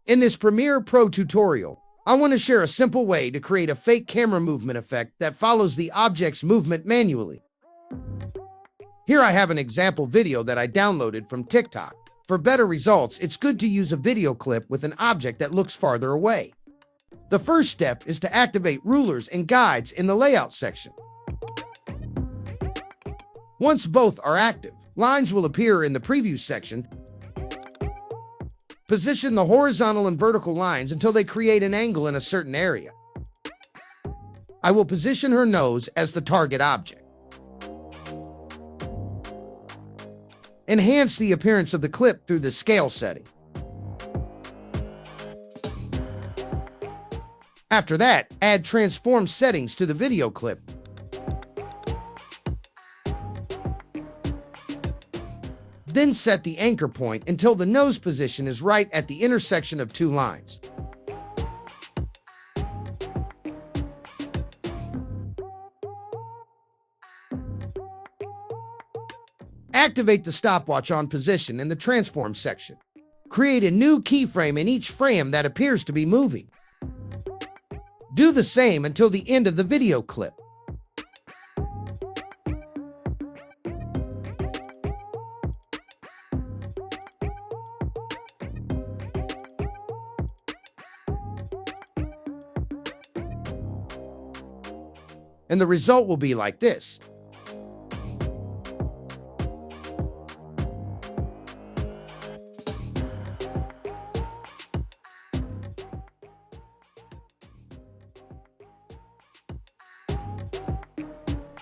In this Premiere Pro tutorial, I want to share a simple way to create a fake camera movement effect that follows the object's movement manually. Here I have an example video that I downloaded from TikTok. For better results, it's good to use a video clip with an object that looks farther away. The first step is to activate rulers and guides in the layout section. Once both are active, lines will appear in the preview section. Position the horizontal and vertical lines until they create an angle in a certain area. I will position her nose as the target object. Enhance the appearance of the clip through the scale setting. After that, add transform settings to the video clip. Then set the anchor point until the nose position is right at the intersection of two lines. Activate the stopwatch on position in the transform section. Create a new keyframe in each frame that appears to be moving. Do the same until the end of the video clip. And the result will be like this.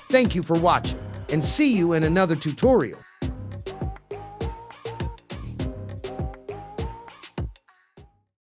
Thank you for watching, and see you in another tutorial.